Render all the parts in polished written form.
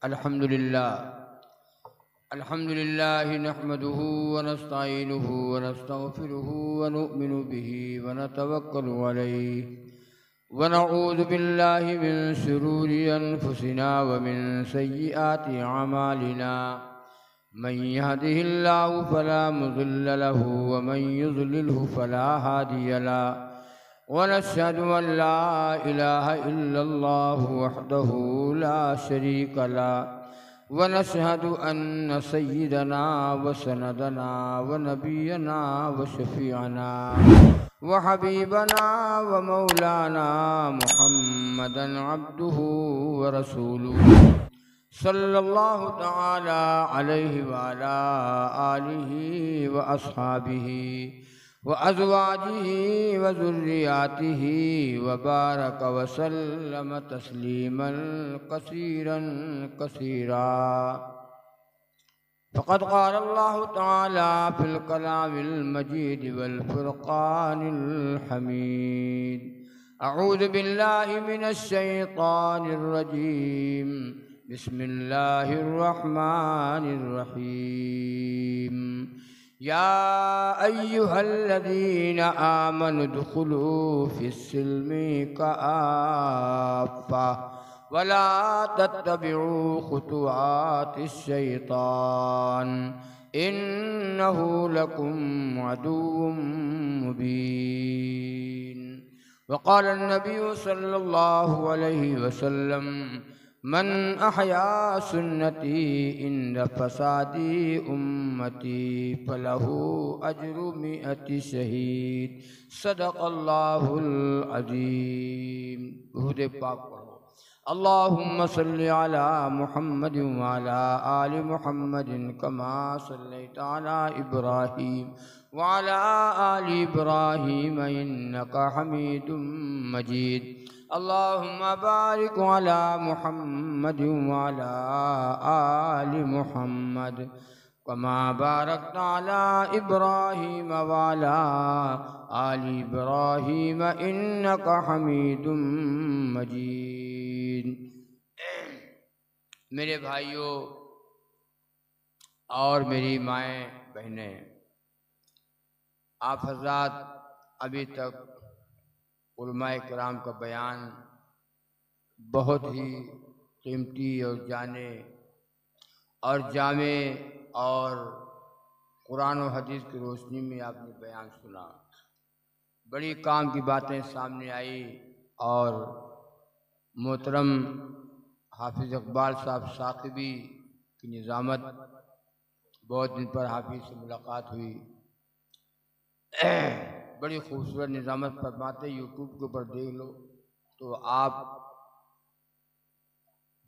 अल्हम्दुलिल्लाह नहमदुहु व नस्तईनुहु व नस्तगफिरुहु व नु'मिनु बिही व नतवक्कलु अलैहि व नऊज़ु बिल्लाहि मिन शुरूरि अनफुसिना व मिन सय्यिआति अमालिना मन यहदिहिल्लाहु फला मुज़िल्ल लहु व मन युज़लिल्हु फला हादिय लहु व नशहदु अन ला इलाहा इल्लल्लाहु वहदहु ला शरीक लहु व नशहदु अन्न सय्यिदना व सनदना व नबियना व शफीअना व हबीबना व मौलाना मुहम्मदन अब्दुहु व रसूलुहु सल्लल्लाहु तआला अलैहि व अला आलिहि व अस्हाबिहि व अज़वाजिहि व ज़ुर्रियातिहि व बारक व सल्लम तस्लीमन कसीरन कसीरा। फ़क़द क़ाल अल्लाहु तआला फ़िल कलामिल मजीद वल फ़ुरक़ानिल हमीद। अऊज़ु बिल्लाहि मिनश शैतानिर रजीम। बिस्मिल्लाहिर रहमानिर रहीम। या अय्युहल्लज़ीना आमनु दुख़ुलू फ़िस्सिल्मि काफ़्फ़ा वला तत्तबिउ ख़ुतुवातिश्शैतान इन्नहु लकुम अदुव्वुम मुबीन। वक़ाल अन्नबिय्यु सल्लल्लाहु अलैहि वसल्लम मन अहया सुन्नती इंद फसादी उम्मती फलहु अज्रु मिअति शहीद। सदक़ल्लाहुल अज़ीम। दुरूद पाक पढ़ो। अल्लाहुम्मा सल्लि अला मुहम्मद व अला आलि मुहम्मदिन कमा सल्लैता अला इब्राहीम व अला आलि इब्राहीम इन्नका हमीदुम मजीद। अल्लाहुम्मा बारिक अला मुहम्मद व अला आलि मुहम्मद कमा बारकता अला इब्राहीम व अला आलि इब्राहीम इन्नका हमीदुम मजीद। मेरे भाइयों और मेरी माएँ बहनें, आप हज़रात अभी तक उलमाए किराम का बयान बहुत ही कीमती और जाने और जामे और कुरान और हदीस की रोशनी में आपने बयान सुना। बड़ी काम की बातें सामने आई और मोहतरम हाफिज़ इकबाल साहब साक़िबी की निज़ामत, बहुत दिन पर हाफिज़ से मुलाकात हुई, बड़ी खूबसूरत निज़ामत फरमाते। यूट्यूब के ऊपर देख लो तो आप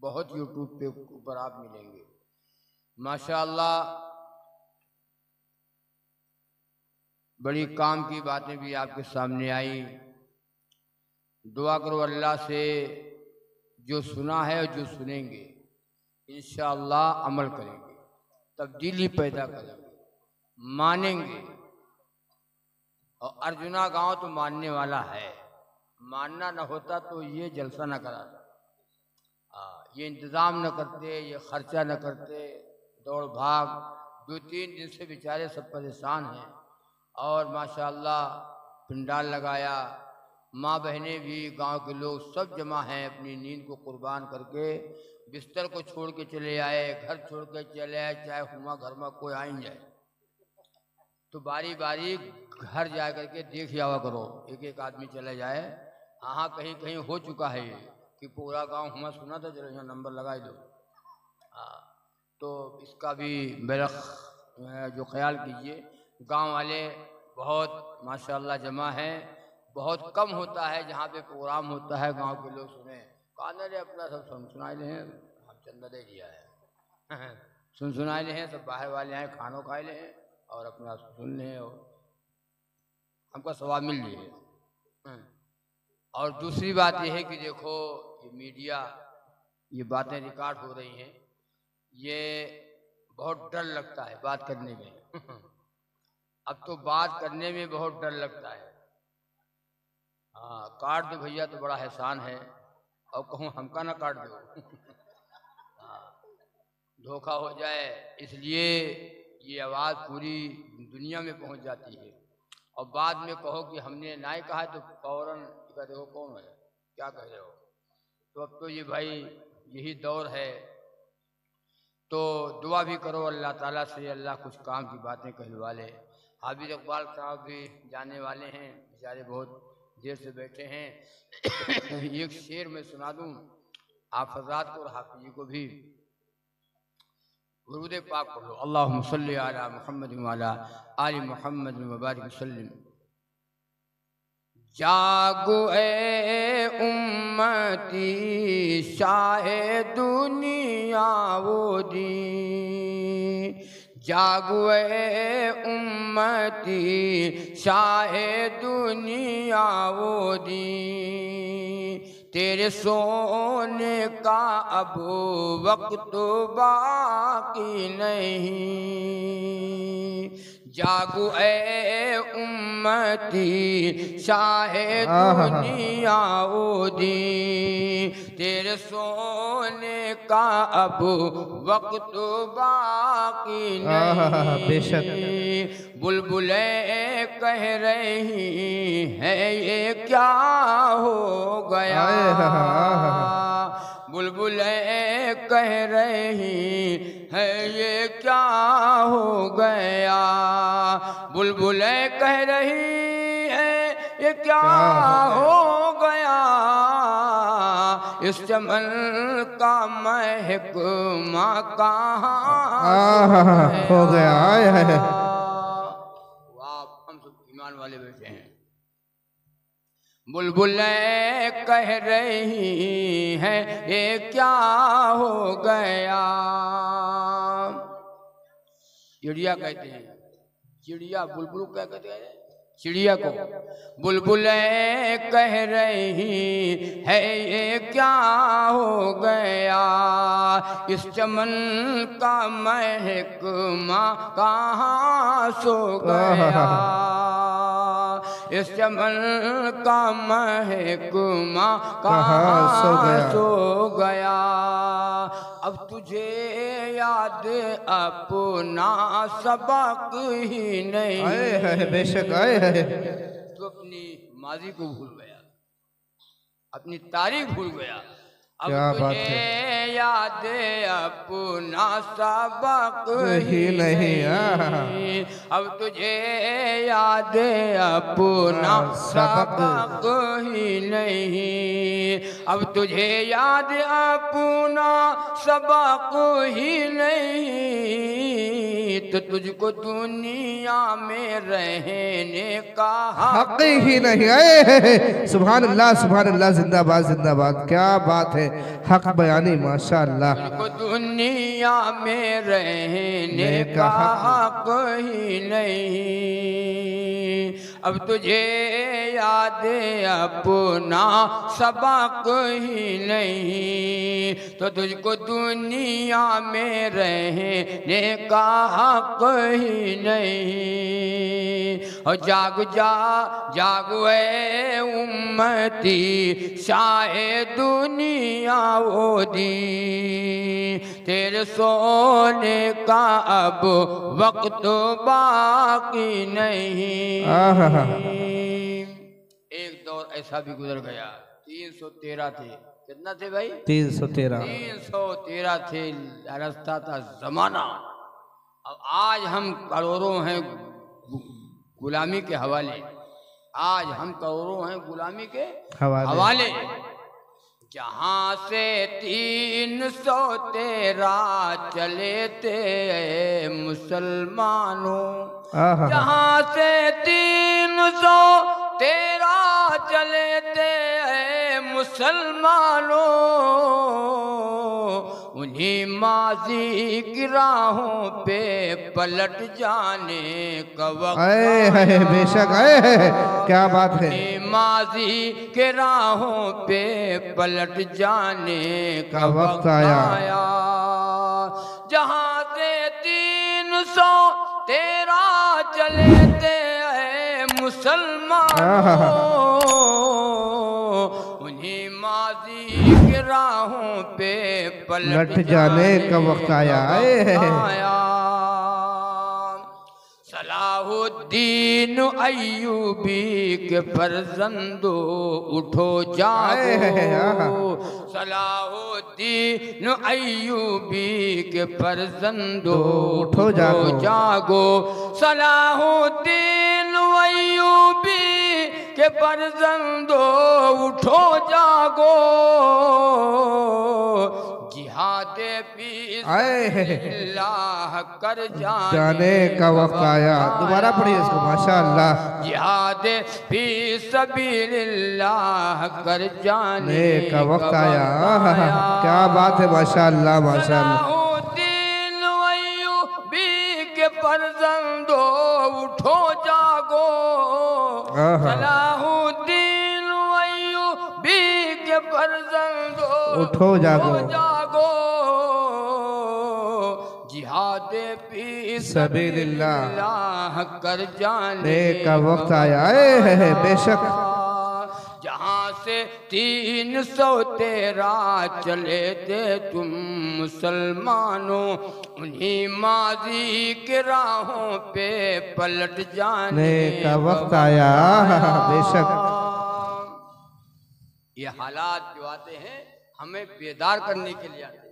बहुत यूट्यूब पे ऊपर आप मिलेंगे माशाअल्लाह। बड़ी काम की बातें भी आपके सामने आई। दुआ करो अल्लाह से जो सुना है और जो सुनेंगे इंशाअल्लाह अमल करेंगे, तब्दीली पैदा करेंगे, मानेंगे। और अर्जुना गांव तो मानने वाला है, मानना न होता तो ये जलसा न कराता, ये इंतज़ाम न करते, ये खर्चा न करते, दौड़ भाग। 2-3 दिन से बेचारे सब परेशान हैं और माशाअल्लाह पंडाल लगाया। माँ बहनें भी, गांव के लोग सब जमा हैं, अपनी नींद को कुर्बान करके बिस्तर को छोड़ के चले आए, घर छोड़ के चले आए, चाहे हुआ घर में कोई आ ही जाए तो बारी बारी घर जा करके देख आवा करो। एक एक आदमी चले जाए। हाँ, कहीं कहीं हो चुका है ये कि पूरा गांव हुआ सुना था, चलो यहाँ नंबर लगा दो। तो इसका भी मेरा जो ख्याल कीजिए। गांव वाले बहुत माशाअल्लाह जमा हैं। बहुत कम होता है जहाँ पे प्रोग्राम होता है गांव के लोग सुने। कान रे अपना सब सुनाए ले हैं, हम चंदा दे दिया है सुनाए ले हैं, सब बाहर वाले आए खानों खाए ले हैं और अपना सुन लें और हमको सवाब मिल जाए। और दूसरी बात यह है कि देखो ये मीडिया, ये बातें रिकॉर्ड हो रही हैं, ये बहुत डर लगता है बात करने में अब तो बात करने में बहुत डर लगता है। हाँ, काट दो भैया तो बड़ा एहसान है और कहूँ हमका ना काट दो हाँ, धोखा हो जाए, इसलिए ये आवाज़ पूरी दुनिया में पहुंच जाती है। और बाद में कहो कि हमने ना कहा तो फौरन कहते हो कौन है, क्या कह रहे हो। तो अब तो ये भाई यही दौर है। तो दुआ भी करो अल्लाह ताला से, अल्लाह कुछ काम की बातें कहलवा ले। हाफिज इकबाल साहब भी जाने वाले हैं, बेचारे बहुत देर से बैठे हैं। एक शेर में सुना दूं आप हज़रात को और हाफिज जी को भी। दुरूद पाक पढ़ो, अल्लाहुम्मा सल्ली अला मुहम्मद व अला आलि मुहम्मद व बारिक वसल्लिम। जागो ए उम्मती शाहे दुनिया वो दी, जागो ए उम्मती शाहे दुनिया वो दी, तेरे सोने का अब वक्त बाकी नहीं। जागो ए उम्मती शाहे दुनिया वो दी, तेरे सोने का अब वक्त बाकी नहीं। बेशक बुलबुलें कह रही है ये क्या हो गया, बुलबुलें कह रही है ये क्या हो गया, बुलबुलें कह रही है ये क्या हो गया, इस चमन का महकमा कहाँ हो गया। हम सब ईमान वाले बैठे हैं। बुलबुलें कह रही हैं ये क्या हो गया। चिड़िया कहते हैं, चिड़िया बुलबुल क्या कहते हैं, चिड़िया को बुलबुलें कह रही है ये क्या हो गया, इस चमन का महकमा कहाँ सो गया, इस चमन का महकमा कहाँ सो गया। अब तुझे याद अपना सबक ही नहीं। बेशक आए है। तो अपनी माजी को भूल गया, अपनी तारीख भूल गया। अब तुझे याद अपना सबक ही नहीं, अब तुझे याद अपना सबक ही नहीं, अब तुझे याद अपना सबक ही नहीं, तो तुझको दुनिया में रहने का हक ही नहीं। आए सुभान अल्लाह, सुभान अल्लाह, जिंदाबाद जिंदाबाद, क्या बात है, हक बयानी माशा अल्लाह। तुझको दुनिया में रहने का हक ही नहीं, अब तुझे याद अपना सबक ही नहीं, तो तुझको दुनिया में रहने का हक ही नहीं। और जाग जा जागो ए उम्मती शाहे दुनिया वो दी, तेरे सोने का अब वक्त बाकी नहीं। एक दौर ऐसा भी गुजर गया, 313 थे। कितना थे भाई? 313 थे। रास्ता था जमाना। अब आज हम करोड़ों हैं गुलामी के हवाले, आज हम करोड़ों हैं गुलामी के हवाले। जहाँ से 313 चले थे मुसलमानों, जहाँ से 313 चले थे मुसलमानों, उन्हीं माजी की राहों पे पलट जाने का वक्त आया। बेशक है, क्या बात है। माजी के राहों पे पलट जाने का वक्त आया। जहाँ से 313 चले थे मुसलमानों, उन्हीं माजी के राहों पे पलट जाने का वक्त आया है। सलाहुद्दीन अय्यूबी के फर्जंदो उठो जागो, सलाहुद्दीन अय्यूबी के फर्जंदो उठो जागो, सलाहुद्दीन अय्यूबी के फर्जंदो उठो जागो, जिहादे अल्लाह कर जाने का वक्त आया। दोबारा पढ़िए इसको, माशाअल्लाह। जिहादे फी सबीलिल्लाह कर जाने का वक्त आया। क्या बात है, माशाअल्लाह माशाअल्लाह। सलाहुद्दीन अय्यूबी के फर्जंदो उठो जागो, सलाहुद्दीन अय्यूबी के फर्जंदो उठो जागो, जिहादे फी सबीलिल्लाह कर जाने का वक्त आया है। बेशक जहाँ से 313 चले थे तुम मुसलमानों, उन्हीं माजी के राहों पे पलट जाने का वक्त आया। बेशक ये हालात जो आते हैं हमें बेदार करने के लिए आते हैं।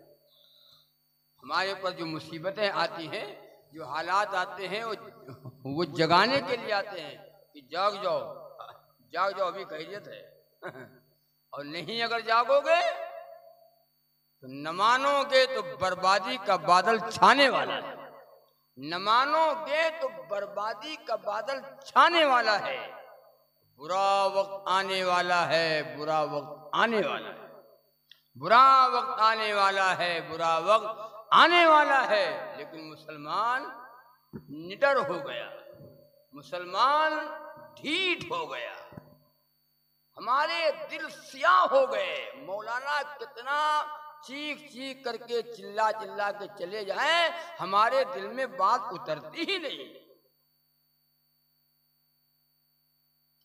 हमारे ऊपर जो मुसीबतें आती हैं, जो हालात आते हैं, वो जगाने के लिए आते हैं कि जाग जाओ, जाग जाओ, अभी खैरियत है। और नहीं अगर जागोगे तो न मानोगे तो बर्बादी का बादल छाने वाला है, न मानोगे तो बर्बादी का बादल छाने वाला है। बुरा वक्त आने वाला है, बुरा वक्त आने वाला है, बुरा वक्त आने वाला है, बुरा वक्त आने वाला है। लेकिन मुसलमान निडर हो गया, मुसलमान ढीठ हो गया, हमारे दिल स्याह हो गए। मौलाना कितना चीख चीख करके चिल्ला चिल्ला के चले जाएं, हमारे दिल में बात उतरती ही नहीं।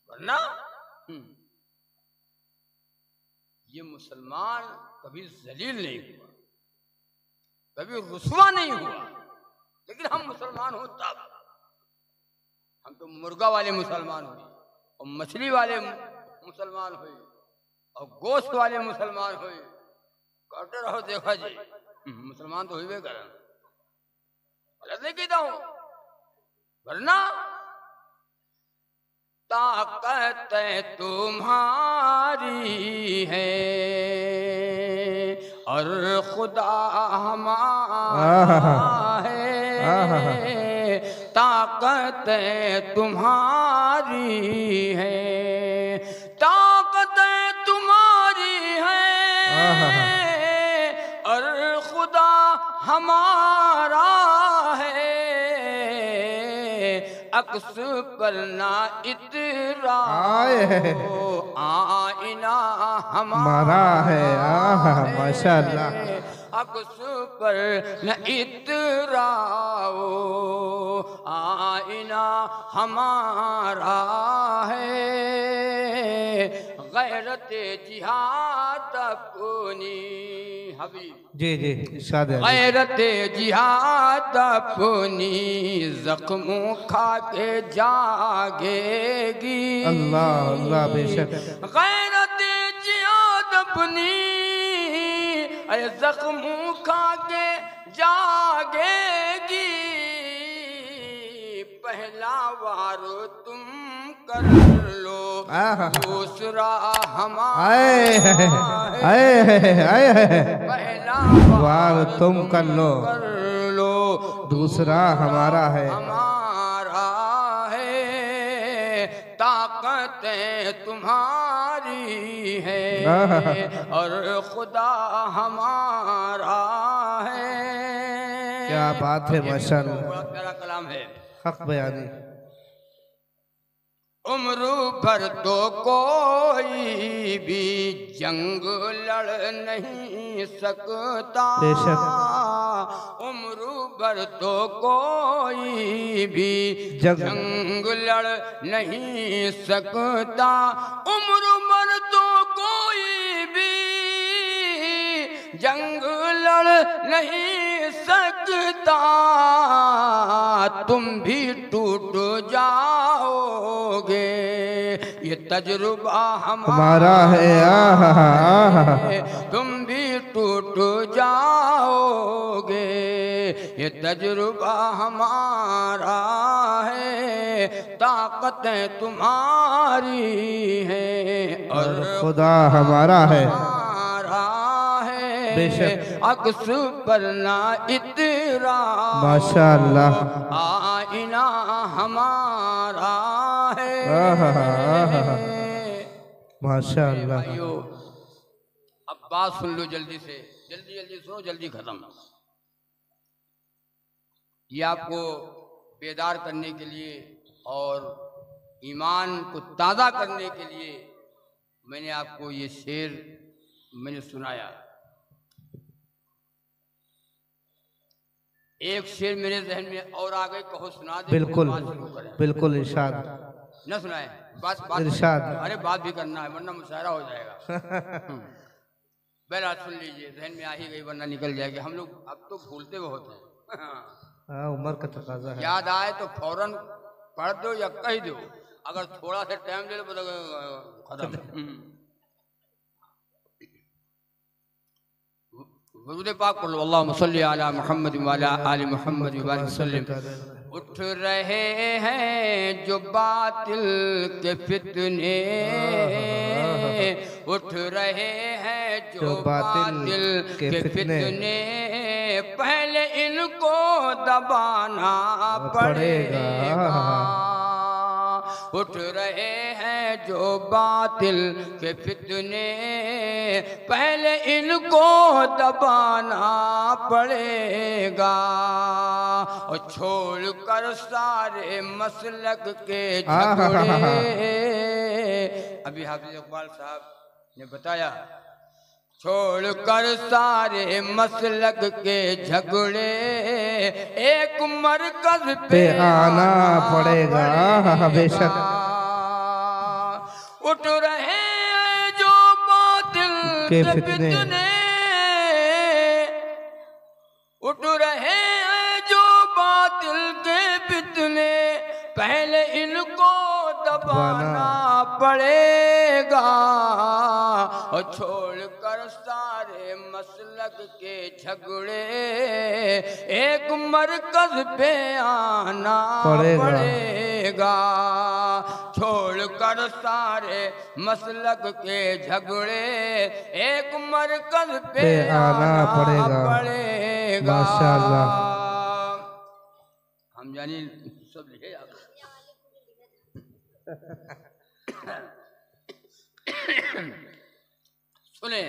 वरना ये मुसलमान कभी जलील नहीं हुआ, कभी रुसवा नहीं हुआ। लेकिन हम मुसलमान हो तब, हम तो मुर्गा वाले मुसलमान हुए और मछली वाले मुसलमान हुए और गोश्त वाले मुसलमान हुए। करते रहो, देखा जी मुसलमान तो हुए कर, गलत नहीं कहता हूं। वरना ताकत तुम्हारी है और खुदा हमारा है, ताकत तुम्हारी है, ताकत तुम्हारी है और खुदा हमारा है। अक्स पर ना इतरा आईना हमारा है। माशाअल्लाह। अक्स पर न इतराओ आईना हमारा है। गैरत जिहाद अपनी हबीब जी जी इरशाद है। गैरत जिहाद अपनी जख्मों खा के जागेगी। अल्लाह अल्लाह बेशक। गैरत जिहाद अपनी जख्मों खा के जागेगी। पहला वार तुम कर लो, दूसरा हमारा। पहला वार तुम कर लो, दूसरा हमारा है। हमारा है, ताकतें तुम्हारी है और खुदा हमारा है। क्या बात है, माशाअल्लाह। मेरा कलाम है, हक बयानी। उम्र भर तो कोई भी जंग लड़ नहीं सकता। उम्र भर तो कोई भी जंग लड़ नहीं सकता। उम्र भर तो कोई भी जंग लड़ नहीं सकता, तुम भी टूट जाओगे। ये तजुर्बा हमारा है, तुम भी टूट जाओगे। ये तजुर्बा हमारा है, ताकतें तुम्हारी हैं, और खुदा हमारा है। बेशक अक्स पर ना इतरा, माशाअल्लाह, आईना हमारा है। माशाअल्लाह। भाइयों, अब बात सुन लो जल्दी से, जल्दी जल्दी सुनो, जल्दी खत्म। ये आपको बेदार करने के लिए और ईमान को ताज़ा करने के लिए मैंने आपको ये शेर मैंने सुनाया। एक शेर मेरे जहन में और आ गई, कहो सुना दे। बिल्कुल बिल्कुल इरशाद। न सुनाए बात इरशाद। अरे बात भी करना है वरना मुशायरा हो जाएगा। बहरहाल सुन लीजिए, जहन में आ ही गई वरना निकल जाएगी। हम लोग अब तो भूलते बहुत हैं। उम्र का तकाजा है। याद आए तो फौरन पढ़ दो या कह दो, अगर थोड़ा सा टाइम ले लो तो खत्म। दुरूद पाक पढ़ लो, अल्लाहुम्मा सल्ली अला मुहम्मद व अला आलि मुहम्मद व बारिक वसल्लम। उठ रहे हैं जो बातिल के फितने, उठ रहे हैं जो बातिल के फितने, पहले इनको दबाना पड़ेगा। उठ रहे हैं जो बातिल के फितने, पहले इनको दबाना पड़ेगा। और छोड़ कर सारे मसलक के झगड़े, अभी हाफिज इकबाल साहब ने बताया, छोड़ कर सारे मसलक के झगड़े, एक मरकज पे आना पड़ेगा। बेशक उठ रहे हैं जो बातिल के फितने, उठ रहे हैं जो बातिल के फितने, पहले इनको दबाना पड़ेगा। और छोड़ कर सारे मसलक के झगड़े, एक मरकज पे आना पड़ेगा। छोड़ कर सारे मसलक के झगड़े, एक मरकज पे आना पड़ेगा। माशाअल्लाह। हम जानी सब लिखे आप सुने,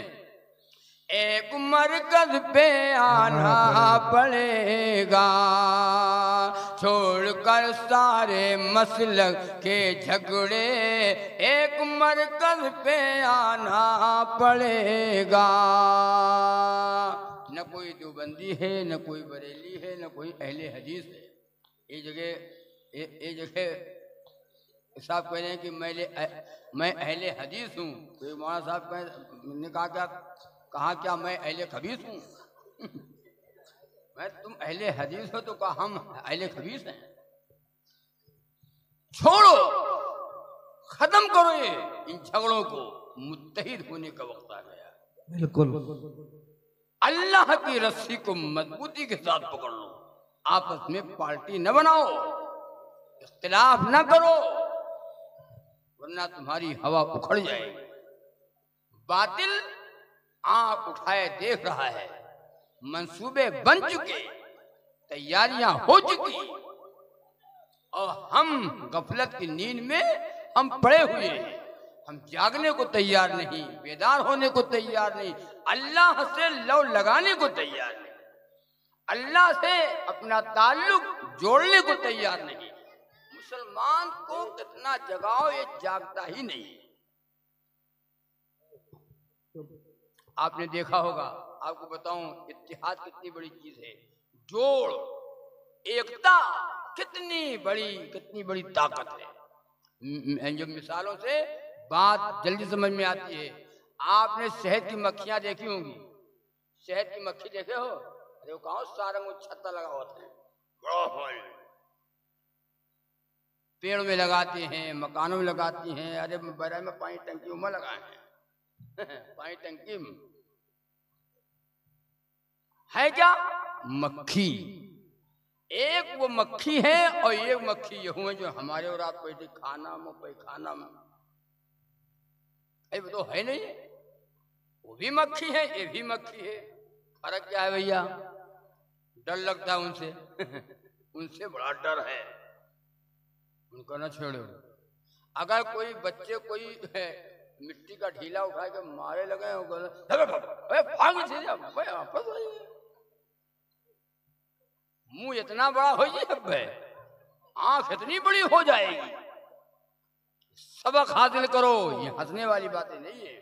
एक मरकज पे आना पड़ेगा। छोड़ कर सारे मसलक के झगड़े, एक मरकज पे आना पड़ेगा। न कोई देवबंदी है, न कोई बरेली है, न कोई अहले हदीस है। ये जगह साहब कह रहे हैं कि मैं अहले हदीस हूँ। तो मौलाना साहब ने कहा क्या मैं अहले खबीस हूँ? मैं तुम अहले हदीस हो तो कहा हम अहले खबीस हैं। छोड़ो, खत्म करो ये इन झगड़ों को, मुत्तहिद होने का वक्त आ गया। बिल्कुल। अल्लाह की रस्सी को मजबूती के साथ पकड़ लो, आपस में पार्टी न बनाओ, इख्तिलाफ न करो, वरना तुम्हारी हवा उखड़ जाएगी। बातिल आंख उठाए देख रहा है, मंसूबे बन चुके, तैयारियां हो चुकी, और हम गफलत की नींद में हम पड़े हुए हैं। हम जागने को तैयार नहीं, बेदार होने को तैयार नहीं, अल्लाह से लौ लगाने को तैयार नहीं, अल्लाह से अपना ताल्लुक जोड़ने को तैयार नहीं। मुसलमान को कितना जगाओ ये जागता ही नहीं। आपने देखा होगा, आपको बताऊं, इत्तेहाद कितनी बड़ी चीज है, जोड़, एकता कितनी बड़ी ताकत है। जो मिसालों से बात जल्दी समझ में आती है। आपने शहद की मक्खियां देखी होंगी, शहद की मक्खी देखे हो? अरे वो कहाँ सारंग छत्ता लगा होता है, बड़ा होल पेड़ में लगाते हैं, मकानों में लगाती हैं। अरे बराबर में पानी टंकी में लगाए हैं पानी टंकी में है क्या? मक्खी। एक वो मक्खी है और एक मक्खी ये हुए जो हमारे और आप पैसे खाना में पैखाना में, वो तो है नहीं, वो भी मक्खी है ये भी मक्खी है। फर्क क्या है भैया? डर लगता है उनसे उनसे बड़ा डर है, उनको ना छेड़ो। अगर कोई बच्चे कोई मिट्टी का ढीला उठा के मारे लगे मुंह इतना बड़ा हो जाए, आंख इतनी बड़ी हो जाएगी। सबक हासिल करो, ये हंसने वाली बातें नहीं है।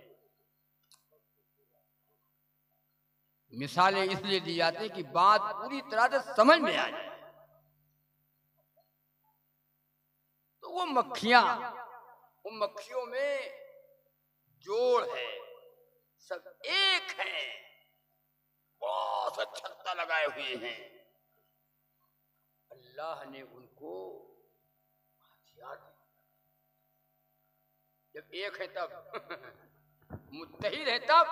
मिसालें इसलिए दी जाती है कि बात पूरी तरह से समझ में आ जाए। तो वो मक्खियां, उन मक्खियों में जोड़ है, सब एक हैं, बहुत छत्ता लगाए हुए हैं। अल्लाह ने उनको हथियार दिए। जब एक है तब मुत्तहिद है, तब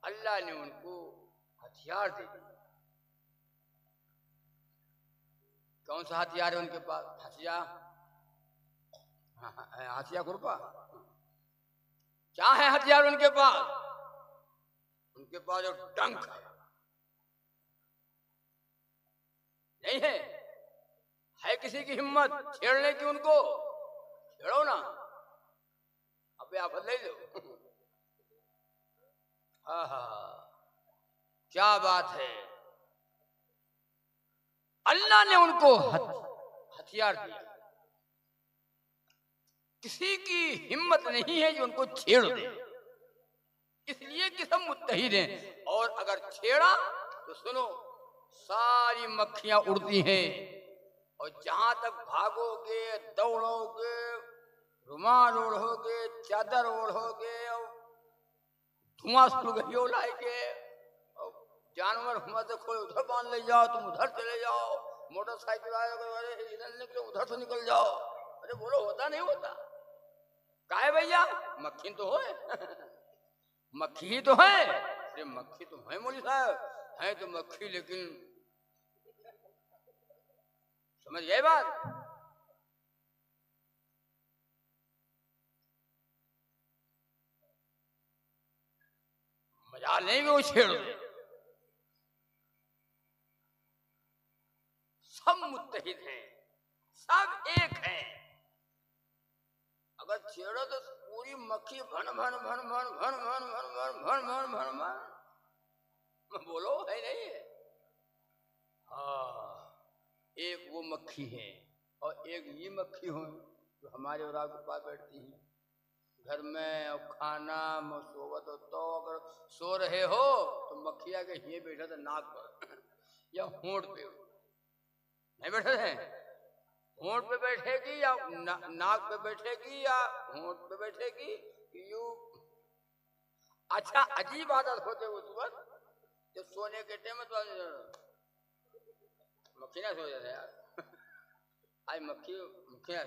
अल्लाह ने उनको हथियार दे दिए। कौन सा हथियार है उनके पास? हथियार, हथियार खुरपा। क्या है हथियार उनके पास? उनके पास एक डंक है, नहीं है किसी की हिम्मत छेड़ने की? उनको छेड़ो ना, अबे आप ले लो। क्या बात है, अल्लाह ने उनको हथियार दिया। किसी की हिम्मत नहीं है जो उनको छेड़ दे, इसलिए कि सब मुत्तहिद हैं। और अगर छेड़ा तो सुनो, सारी मक्खियां उड़ती हैं, और जहां तक भागोगे, दौड़ोगे, रुमाल ओढ़ोगे, चादर ओढ़ोगे, धुआं सुलगइयो लाएगे, जानवर हुआ तो कोई उधर बांध ले जाओ, तुम उधर चले जाओ, मोटरसाइकिल आए इधर निकले उधर से निकल जाओ। अरे बोलो, होता नहीं होता? काहे भैया? मक्खी तो है मक्खी ही तो है। अरे मक्खी तो है मौली साहब, है तो मक्खी, लेकिन समझ गए बात? मजा नहीं वो छेड़ दे, सब मुत्तहिद हैं, सब एक हैं। अगर छेड़ो तो पूरी मक्खी भन भन भन भन भन भन भन भन भन भन भन भन, बोलो है नहीं है? हाँ, एक वो मक्खी है और एक ये मक्खी हो जो हमारे और आपके पास बैठती है घर में, और खाना में सोवत हो। तो अगर सो रहे हो तो मक्खिया के ये बैठा था नाक पर या होंठ पे, नहीं बैठे थे? होंठ पे बैठेगी या नाक पे बैठेगी या होंठ पे बैठेगी, यू। अच्छा, अजीब आदत होते उस वक्त जब सोने के टाइम तो मक्खी ना सो जाते यार आज मक्खियां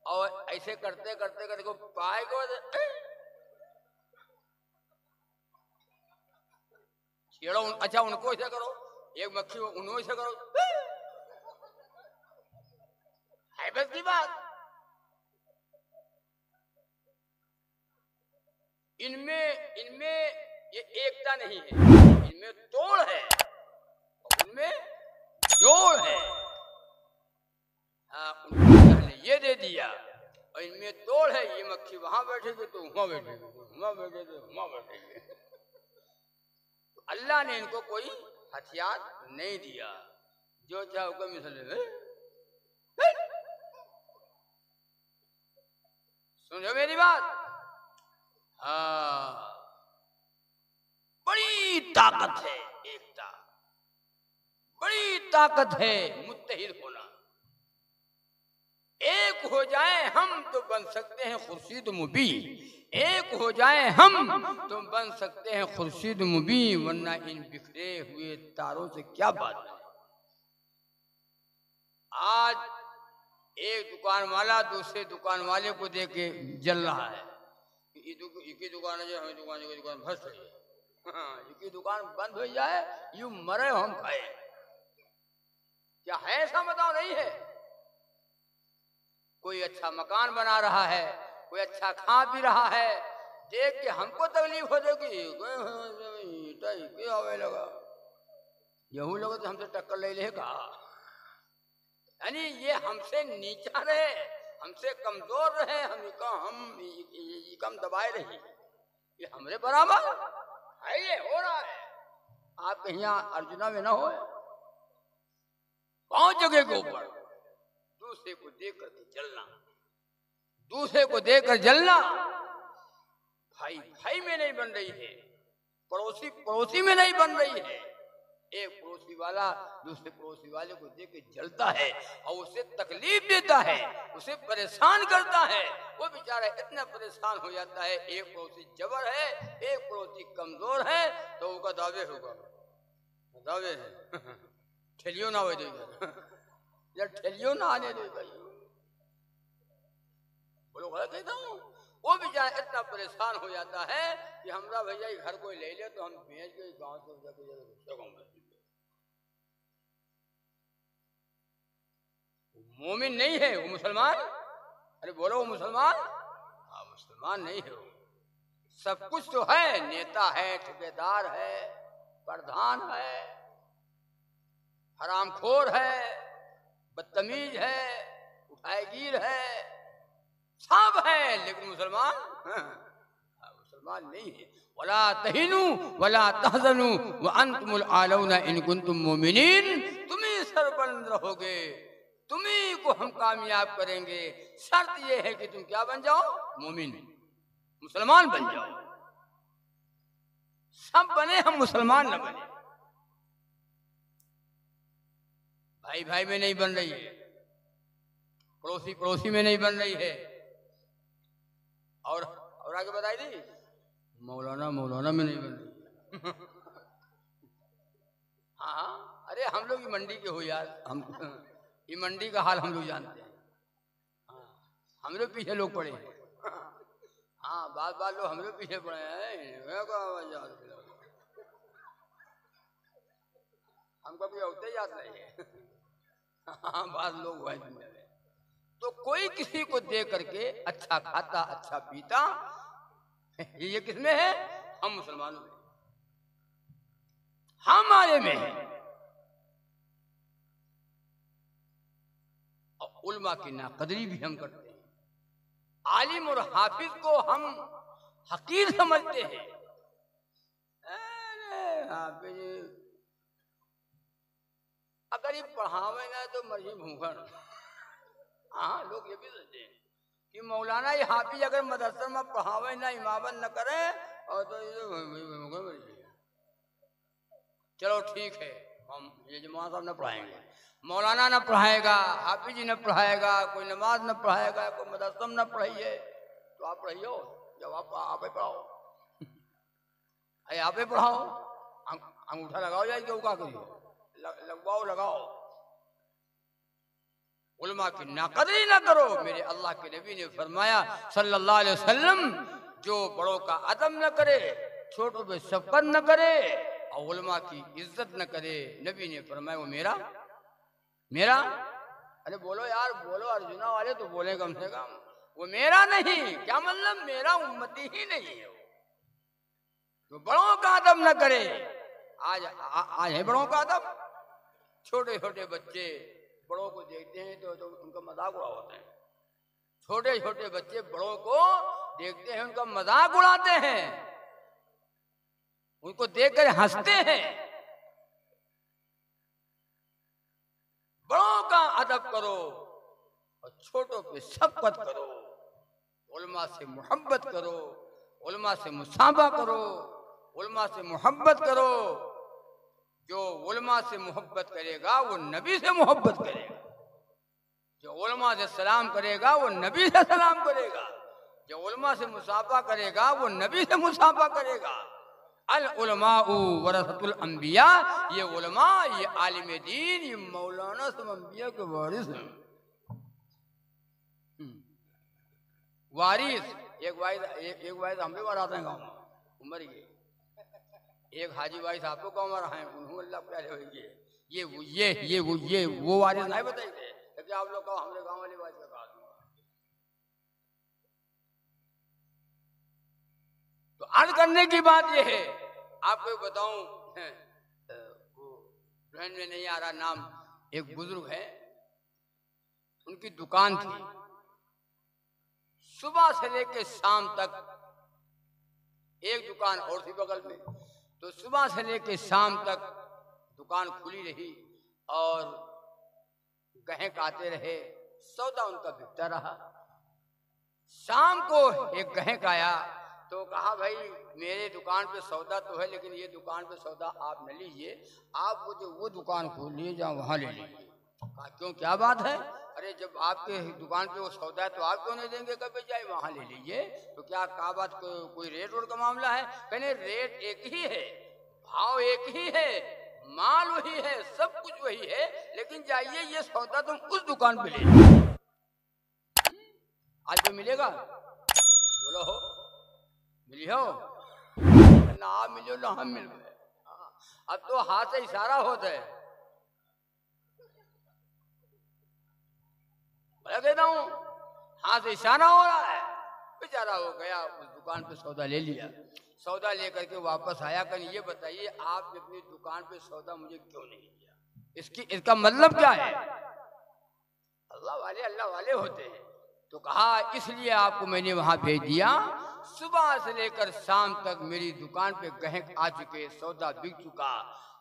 और ऐसे करते करते करते को पाए को छेड़ो। अच्छा, उनको ऐसा करो, एक मक्खी उनको ऐसा करो, है बस की बात। इनमें ये एकता नहीं है, इनमें तोड़ है, उनमें जोड़ है। हाँ, उन्होंने ये दे दिया और इनमें तोड़ है। ये मक्खी वहां बैठेगी तो वहां बैठेगी, वहां बैठेगी तो वहां बैठेगी। तो अल्लाह ने इनको कोई हथियार नहीं दिया, जो चाहो को मिसल। सुनो मेरी बात। हाँ, बड़ी ताकत है एकता, बड़ी ताकत है मुत्तहिद होना। एक हो जाए हम तो बन सकते हैं खुर्शीद मुबीन। एक हो जाए हम तो बन सकते हैं खुर्शीद मुबीन, वरना इन बिखरे हुए तारों से क्या बात है। आज एक दुकान वाला दूसरे दुकान वाले को देख के जल रहा है कि इनकी दुकान है, हमें दुकान फंस रही है, इनकी दुकान बंद हो जाए, यूं मरे हम खाए। क्या है ऐसा? बताओ, नहीं है। कोई अच्छा मकान बना रहा है, कोई अच्छा खा पी रहा है, देख के हमको तकलीफ हो जाएगी, लगा यहू लोग तो हमसे टक्कर ले लेगा। यानी ये हमसे नीचा रहे, हमसे कमजोर रहे, हम कम दबाए रहे, ये हमरे बराबर है। ये हो रहा है। आप कहीं अर्जुना में ना हो, 5 जगह के ऊपर दूसरे को देख करके जलना, दूसरे को देखकर जलना। भाई भाई में नहीं बन रही है, पड़ोसी पड़ोसी में नहीं बन रही है। एक पड़ोसी वाला दूसरे पड़ोसी वाले को देख के जलता है और उसे तकलीफ देता है, उसे परेशान करता है। वो बेचारा इतना परेशान हो जाता है। एक पड़ोसी जबर है, एक पड़ोसी कमजोर है, तो उसका दावे होगा, दावे है ठेलियो ना हो देगा, या ठेलियो ना आने देगा। बोलो गलत कहता हूँ? वो बेचारा इतना परेशान हो जाता है कि हमरा भैया घर कोई ले ले तो हम भेज के गांव से जाकर मोमिन नहीं है, वो मुसलमान। अरे बोलो, वो मुसलमान? हाँ, मुसलमान नहीं है। वो सब कुछ तो है, नेता है, ठेकेदार है, प्रधान है, हरामखोर है, बदतमीज है, उठाएगीर है, सब है, लेकिन मुसलमान मुसलमान नहीं है। वला तहिनु वला तहजनु व अंतुमुल आलौना इन कुंतुम मोमिनीन। तुम्ही सरबलंद रहोगे, तुम्ही को हम कामयाब करेंगे। शर्त यह है कि तुम क्या बन जाओ? मोमिन, मुसलमान बन जाओ। सब बने, हम मुसलमान न बने। भाई भाई में नहीं बन रही है, पड़ोसी पड़ोसी में नहीं बन रही है, और आगे बताई दी मौलाना मौलाना में नहीं बन रही। हाँ, अरे हम लोग ये मंडी के हो यार, हम ये मंडी का हाल हम लोग जानते हैं। हाँ, हम लोग पीछे लोग पड़े हैं। हाँ, बात लोग हम लोग पीछे पड़े हैं। हम कभी होते याद नहीं है। हाँ, बात लोग हुआ दुनिया में। तो कोई किसी को देख करके अच्छा खाता, अच्छा पीता, ये किसमें है? हम मुसलमानों में, हमारे में है। और उल्मा की नाकदरी भी हम करते हैं। आलिम और हाफिज को हम हकीर समझते हैं। हाफिज अगर ये पढ़ावे ना तो मर्जी भूखण। हाँ, लोग ये भी सोचते हैं कि मौलाना ये हाफिज अगर मदरसा में पढ़ावे ना, इमामत न करे, और तो चलो ठीक है, हम ये जमात साहब न पढ़ाएंगे, मौलाना न पढ़ाएगा, हाफिज जी न पढ़ाएगा, कोई नमाज न पढ़ाएगा, कोई मदरसा न पढ़ाइए, तो आप पढ़ियो। जब आप ही पढ़ाओ, आप ही पढ़ाओ, अंगूठा लगाओ जाए, क्यों क्या करियो, लगवाओ लगाओ। उलमा की नाकदरी ना करो। मेरे अल्लाह के नबी ने फरमाया सल्लल्लाहु अलैहि वसल्लम, जो बड़ों का अदब न करे, छोटों पे शफकत न करे और उलमा की इज्जत न करे, नबी ने फरमाया वो मेरा मेरा। अरे बोलो यार, बोलो, अर्जुना वाले तो बोले कम से कम। वो मेरा नहीं, क्या मतलब? मेरा उम्मती ही नहीं है। तो बड़ों का अदब न करे। आज है बड़ों का अदब। छोटे छोटे बच्चे बड़ों को देखते हैं तो उनका मजाक उड़ाते हैं। छोटे छोटे बच्चे बड़ों को देखते हैं, उनका मजाक उड़ाते हैं, उनको देखकर हंसते हैं। बड़ों का अदब करो और छोटों पे शफकत करो। उलमा से मोहब्बत करो, उलमा से मुसाफा करो, उलमा से मोहब्बत करो। जो उलमा से मोहब्बत करेगा वो नबी से मोहब्बत करेगा। जो उलमा से सलाम करेगा वो नबी से सलाम करेगा। जो उलमा से मुसाफा करेगा वो नबी से मुसाफा करेगा। अल उलमाउ वरसतुल अंबिया, ये उलमा, ये आलिम दीन, ये मौलाना सब अंबिया के वारिस हैं। वारिस एक वारिस हम भी मराते हैं गाँव में, उमर के एक हाजी भाई साहब को गाँव में रहे, उन्होंने अल्लाह प्यारे होंगे। ये वो वारिस नहीं बताइए कि आप लोग कहो हमने गाँव वाली बात का। तो अर्ज करने की बात यह है, आपको बताऊं, वो ब्रांड में नहीं आ रहा नाम, एक बुजुर्ग है, उनकी दुकान थी, सुबह से लेकर शाम तक, एक दुकान और थी बगल में, तो सुबह से लेकर शाम तक दुकान खुली रही और ग्राहक आते रहे, सौदा उनका बिकता रहा। शाम को एक ग्राहक आया तो कहा भाई मेरे दुकान पे सौदा तो है, लेकिन ये दुकान पे सौदा आप न लीजिए, आप वो दुकान खोल लिए जहाँ वहाँ ले लीजिए। कहा क्यों, क्या बात है? अरे जब आपके दुकान पे वो सौदा है तो आप क्यों नहीं देंगे, कभी जाए वहाँ ले लीजिए। तो क्या कहा बात, कोई रेट वोट का मामला है? कहने रेट एक ही है, भाव एक ही है, माल वही है, सब कुछ वही है, लेकिन जाइए ये सौदा तुम उस दुकान पे ले लीजिए। आज तो मिलेगा, बोलो हो मिली हो ना, आप मिलो ना हम मिल गए। अब तो हाथ से इशारा होता है, मैं कहता हूँ हाथ से इशारा हो रहा है। बेचारा हो गया, उस दुकान पे सौदा ले लिया, सौदा लेकर के वापस आया। कहीं ये बताइए आपने अपनी दुकान पे सौदा मुझे क्यों नहीं दिया, इसका मतलब क्या है? अल्लाह वाले होते हैं। तो कहा इसलिए आपको मैंने वहां भेज दिया, सुबह से लेकर शाम तक मेरी दुकान पे ग्राहक आ चुके, सौदा बिक चुका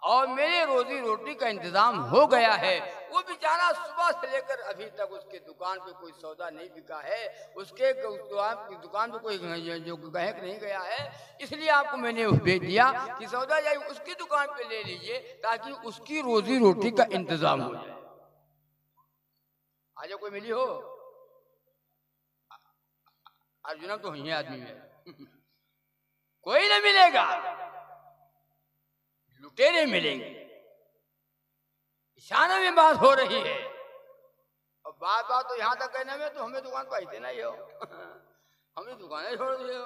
और मेरे रोजी रोटी का इंतजाम हो गया है। वो बेचारा सुबह से लेकर अभी तक उसके दुकान पे कोई सौदा नहीं बिका है, उसके दुकान पे कोई जो ग्राहक नहीं गया है, इसलिए आपको मैंने भेज दिया कि सौदा जाइए उसकी दुकान पे ले लीजिए ताकि उसकी रोजी रोटी का इंतजाम हो जाए। आज कोई मिली हो? अर्जुन तो ही आदमी है कोई नहीं मिलेगा, लुटेरे मिलेंगे। इशारे में बात हो रही है और बात तो यहां तक कहने में तो हमें दुकान पर आते नहीं हो हमें दुकानें छोड़ दी हो,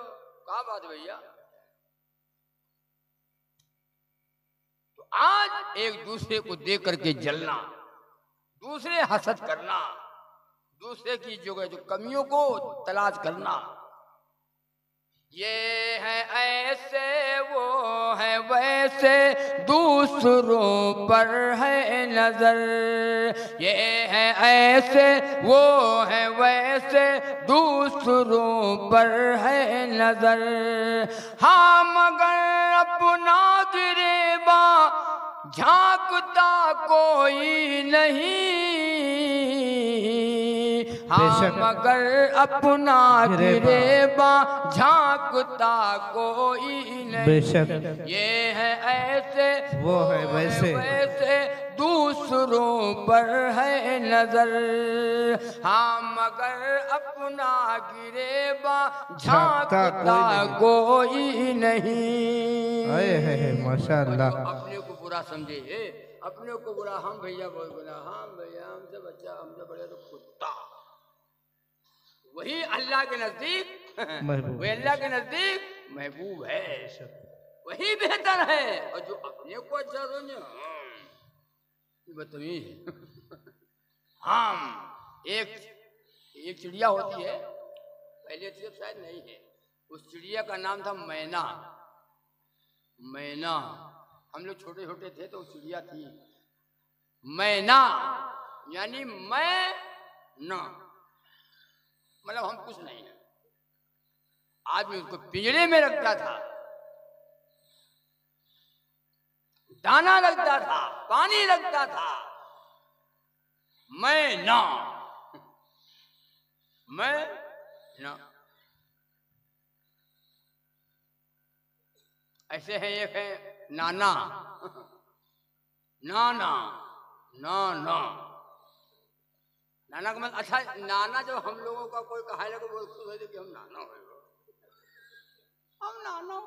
कहा बात भैया। तो आज एक दूसरे को देख करके जलना, दूसरे हसद करना, दूसरे की जो कमियों को तलाश करना, ये है ऐसे वो है वैसे, दूसरों पर है नजर। ये है ऐसे वो है वैसे, दूसरों पर है नजर। हाँ मगर अपना गिरेबा झांकता कोई नहीं, हाँ मगर अपना गिरेबा झांकता कोई नहीं। ये है ऐसे वो है वैसे, दूसरों पर है नजर। हाँ मगर अपना गिरेबा झांकता कोई नहीं। है माशाअल्लाह। अपने को बुरा समझे, अपने को बुरा, हम भैया बोला हम भैया, हमसे बच्चा, हमसे बड़े तो कुत्ता। वही अल्लाह के नजदीक वही अल्लाह के नजदीक महबूब है, वही बेहतर है। और जो अपने को अच्छा समझे बदतमीज। हम एक चिड़िया होती है, पहले थी शायद नहीं है, उस चिड़िया का नाम था मैना। मैना, हम लोग छोटे छोटे थे तो चिड़िया थी मैना, यानी मैं ना, मतलब हम कुछ नहीं है। आदमी उसको पिंजरे में रखता था, दाना लगता था, पानी लगता था, मैं ना, मैं ना। ऐसे है, एक है नाना, नाना, नाना, नाना का मतलब अच्छा, नाना जब हम लोगों का कोई कहा लगे बोल कि हम नाना हो, हम नाना हो,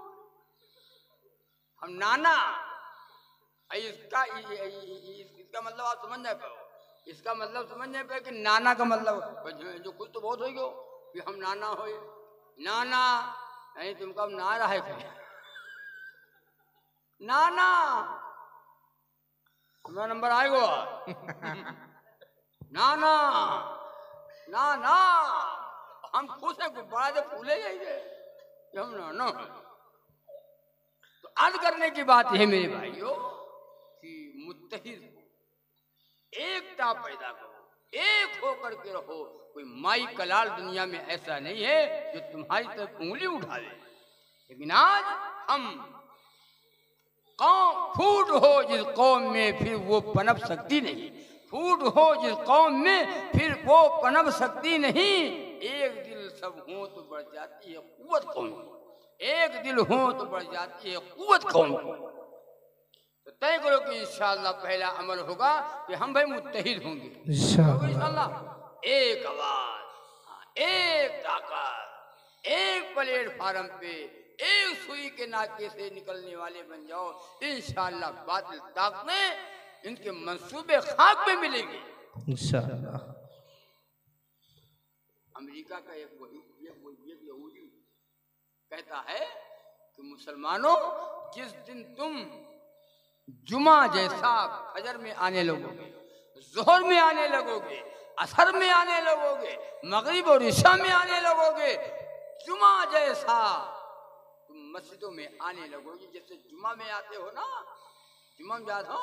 हम नाना, इसका मतलब आप समझ नहीं पाओ। इसका मतलब समझ नहीं पाए कि नाना का मतलब जो कुछ तो बहुत हो गयो कि हम नाना हो, नाना नहीं तुमको अब ना रहे नाना तुम्हारा नंबर आएगा नाना नाना, हम खुश हैं बड़ा जब फूले जाएंगे हम नाना। तो अर्ज करने की बात है मेरे भाइयों कि मुत्तहिद एकता पैदा करो, एक होकर के रहो। कोई माई कलाल दुनिया में ऐसा नहीं है जो तुम्हारी तरफ उंगली उठावे। लेकिन आज हम कौम फूट हो जिस कौम में फिर वो पनप सकती नहीं, फूट हो जिस कौम में फिर वो पनप सकती नहीं। एक दिल सब हो तो बढ़ जाती है कुव्वत कौम, एक दिल हो तो बढ़ जाती है कुव्वत कौम। तो तय करो कि इंशाअल्लाह पहला अमल होगा कि हम भाई मुत्तहिद होंगे इंशाअल्लाह। एक आवाज, एक ताकत, एक प्लेटफार्म पे एक सुई के नाके से निकलने वाले बन जाओ। इंशाअल्लाह बातिल ताकतें इनके मंसूबे खाक में मिलेंगे इंशाअल्लाह। अमेरिका का एक यहूदी कहता है कि मुसलमानों, जिस दिन तुम जुमा जैसा फजर में आने लगोगे, जोहर में आने लगोगे, असर में आने लगोगे, मगरिब और इशा में आने लगोगे, जुमा जैसा तुम मस्जिदों में आने लगोगे। जैसे जुमा में आते हो ना, जुमा में जाते हो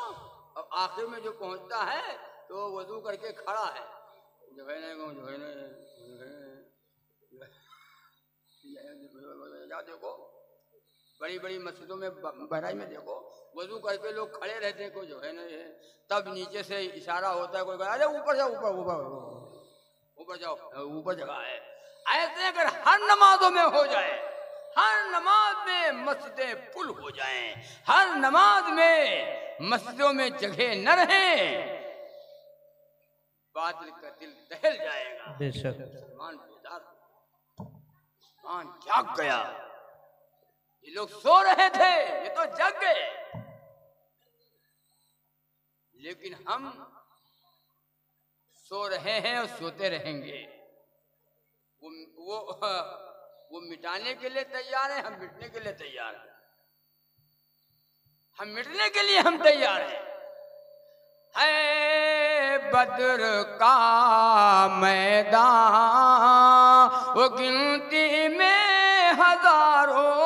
और आखिर में जो पहुंचता है तो वजू करके खड़ा है, जो है ना देखो बड़ी बड़ी मस्जिदों में बहराई में देखो वजू करके लोग खड़े रहते हैं, कोई जो है ना तब नीचे से इशारा होता है, कोई अरे ऊपर जाओ, ऊपर ऊपर ऊपर जाओ, ऊपर जगह है। ऐसे अगर हर नमाजों में हो जाए, हर नमाज में मस्जिदें पुल हो जाएं, हर नमाज में मस्जिदों में जगह न रहे, बातिल का दिल दहल जाएगा। बेशक मान बेदार, मान जाग गया। ये लोग सो रहे थे, ये तो जग गए। लेकिन हम सो रहे हैं और सोते रहेंगे। वो मिटाने के लिए तैयार है, हम मिटने के लिए तैयार हैं। हम मिटने के लिए हम तैयार हैं। है बद्र का मैदान वो गिनती में हजारों,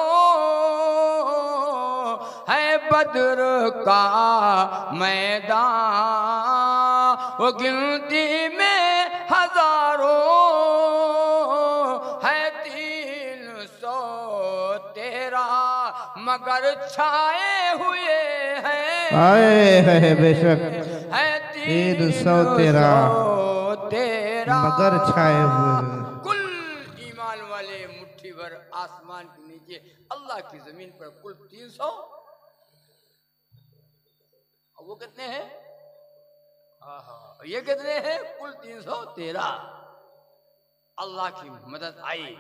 है बद्र का मैदान वो गिनती में हजारों, है 313 मगर छाए हुए हैं, आए बेशक है 313 मगर छाए हुए। कुल ईमान वाले मुट्ठी भर आसमान के नीचे, अल्लाह की जमीन पर कुल 300। वो कितने हैं? ये कितने हैं? कुल 313। अल्लाह की मदद आई।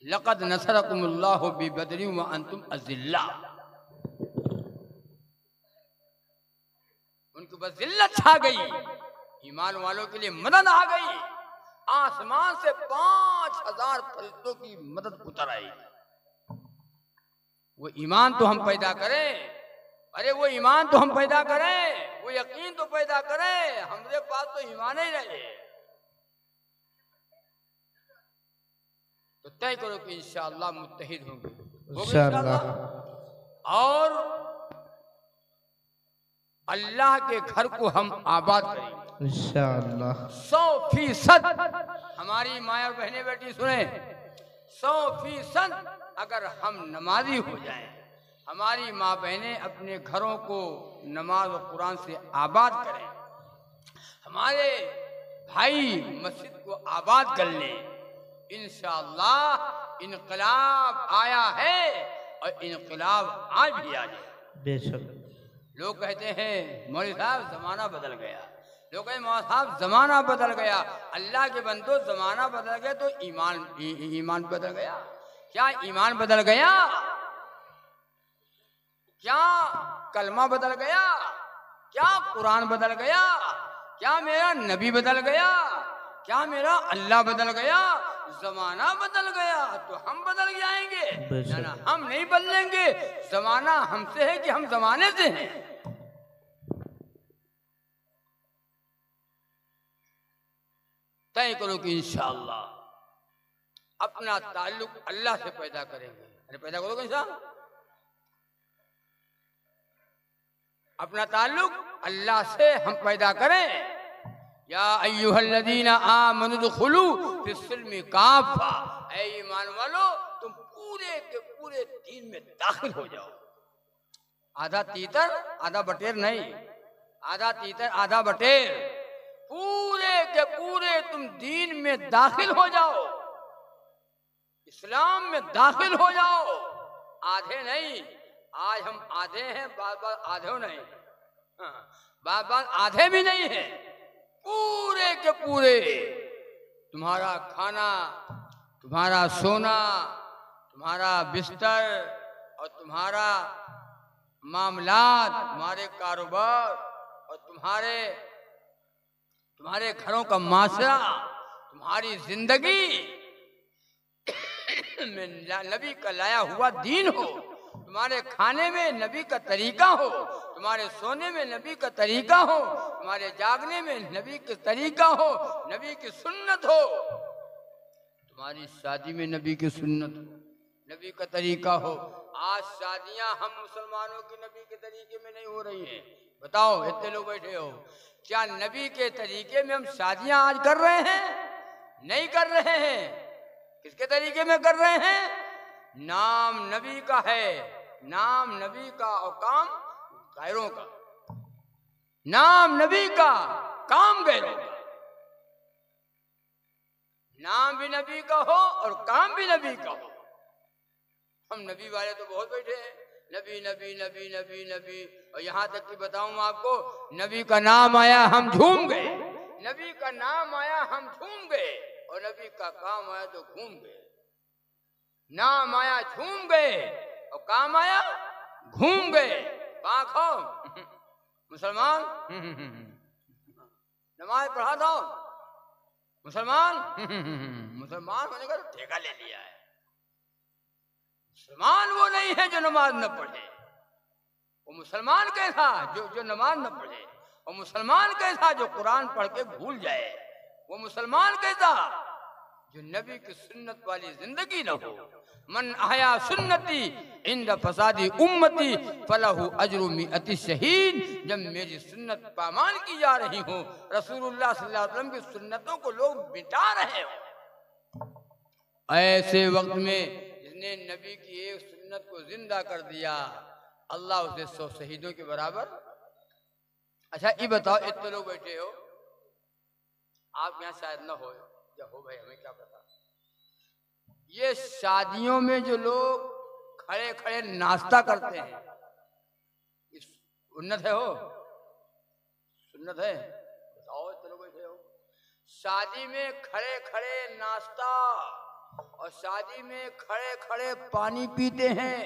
लक़द नसरकुमुल्लाहु बिबदरिन व अंतुम अज़िल्ला। उनके ऊपर जिल्लत छा गई, ईमान वालों के लिए मदद आ गई। आसमान से 5000 फरिश्तों की मदद उतर आई। वो ईमान तो हम पैदा करें, अरे वो ईमान तो हम पैदा करें, वो यकीन तो पैदा करें। हमारे पास तो ईमान ही नहीं है। तो तय करो कि इंशाअल्लाह मुत्तहिद होंगे इंशाअल्लाह, और अल्लाह के घर को हम आबाद करेंगे इंशाअल्लाह। 100% हमारी माया बहने बेटी सुने, 100% अगर हम नमाजी हो जाएं, हमारी माँ बहनें अपने घरों को नमाज और कुरान से आबाद करें, हमारे भाई मस्जिद को आबाद कर लें, इंशाअल्लाह इनकलाब आया है और इनकलाब आज भी आ जाए। बेशक लोग कहते हैं मौलवी साहब जमाना बदल गया, लोग कहे मौलाना साहब जमाना बदल गया। अल्लाह के बंदो जमाना बदल गया तो ईमान बदल गया। क्या ईमान बदल गया? क्या कलमा बदल गया? क्या कुरान बदल गया? क्या मेरा नबी बदल गया? क्या मेरा अल्लाह बदल गया? जमाना बदल गया तो हम बदल जाएंगे? ना, हम नहीं बदलेंगे। जमाना हमसे है कि हम जमाने से हैं। तय करो कि इंशाअल्लाह अपना ताल्लुक अल्लाह से पैदा करेंगे। अरे पैदा करोगे इंशाअल्लाह? अपना ताल्लुक अल्लाह से हम पैदा करें। या अय्युहल्लज़ीना आमनुदखुलू फिस्सिल्मि काफ़ा, ऐ ईमान वालो तुम पूरे के पूरे दीन में दाखिल हो जाओ। आधा तीतर आधा बटेर नहीं, आधा तीतर आधा बटेर, पूरे के पूरे तुम दीन में दाखिल हो जाओ, इस्लाम में दाखिल हो जाओ। आधे नहीं, आज हम आधे हैं, बार आधे नहीं, बार आधे भी नहीं है, पूरे के पूरे। तुम्हारा खाना, तुम्हारा सोना, तुम्हारा बिस्तर और तुम्हारा मामलात, तुम्हारे कारोबार और तुम्हारे घरों का माशरा, तुम्हारी जिंदगी में नबी का लाया हुआ दीन हो। तुम्हारे खाने में नबी का तरीका हो, तुम्हारे सोने में नबी का तरीका हो, तुम्हारे जागने में नबी का तरीका हो, नबी की सुन्नत हो, तुम्हारी शादी में नबी की सुन्नत हो, नबी का तरीका हो। आज शादियां हम मुसलमानों की नबी के तरीके में नहीं हो रही हैं। बताओ, इतने लोग बैठे हो, क्या नबी के तरीके में हम शादियां आज कर रहे हैं? नहीं कर रहे हैं। किसके तरीके में कर रहे हैं? नाम नबी का है, नाम नबी का और काम गैरों का। नाम नबी का, काम गैरों का। नाम भी नबी का हो और काम भी नबी का हो। हम नबी वाले तो बहुत बैठे हैं, नबी नबी नबी नबी नबी, और यहाँ तक कि बताऊं आपको, नबी का नाम आया हम झूम गए, नबी का नाम आया हम झूम गए, और नबी का काम आया तो घूम गए। नाम आया झूम गए और काम आया घूम गए। पाखो मुसलमान, नमाज पढ़ा दो मुसलमान, मुसलमान होने का तो ठेका ले लिया है। मुसलमान वो नहीं है जो नमाज न पढ़े। वो मुसलमान कैसा जो नमाज न पढ़े, और मुसलमान कैसा जो कुरान पढ़ के भूल जाए। वो मुसलमान कैसा जो नबी की सुन्नत वाली जिंदगी न हो। मन आया सुन्नती इंद फसादी उम्मती फलहु अजरु मिअति शहीद। जब मेरी सुन्नत पामान की जा रही हो, रसूलुल्लाह सल्लल्लाहु अलैहि वसल्लम की सुन्नतों को लोग मिटा रहे हो, ऐसे वक्त में जिसने नबी की एक सुन्नत को जिंदा कर दिया, अल्लाह उसे 100 शहीदों के बराबर। अच्छा ये बताओ, इतने लोग बैठे हो, आप यहाँ शायद न हो, या हो भाई हमें क्या पता। ये शादियों में जो लोग खड़े खड़े नाश्ता करते हैं, सुन्नत है? हो सुन्नत है? बताओ, इतने लोग बैठे हो, शादी में खड़े खड़े नाश्ता और शादी में खड़े खड़े पानी पीते हैं,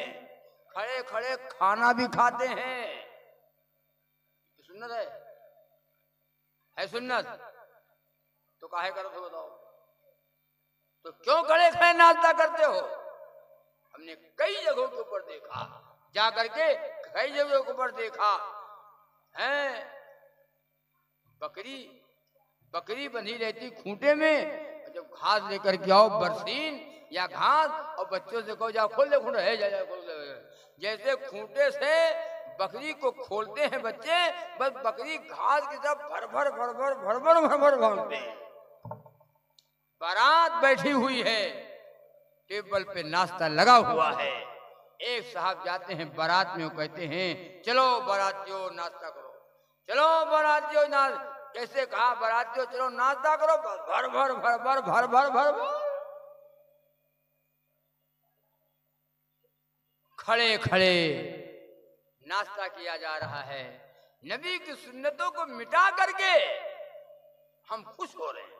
खड़े खड़े खाना भी खाते हैं। सुन्नत है सुन्नत? तो काहे करो तो बताओ, तो क्यों खड़े खड़े नाश्ता करते हो? हमने कई जगहों के ऊपर देखा, जा करके कई जगहों के ऊपर देखा है, बकरी बंधी रहती खूंटे में, जब घास लेकर के आओ, बरसीन या घास, और बच्चों से कहो जाओ खोल दे खूंटे, है जा खोल दे। जैसे खूंटे से बकरी को खोलते हैं बच्चे, बस बकरी घास की तरफ भर भर भर भर भर भर भर भर भागते हैं। बारात बैठी हुई है, टेबल पे नाश्ता लगा हुआ है। एक साहब जाते हैं बारात में, वो कहते हैं चलो बारातियों नाश्ता करो, चलो बारातियों कैसे कहा, बारातियों चलो नाश्ता करो, भर भर भर भर भर भर भर भर खड़े खड़े नाश्ता किया जा रहा है। नबी की सुन्नतों को मिटा करके हम खुश हो रहे हैं।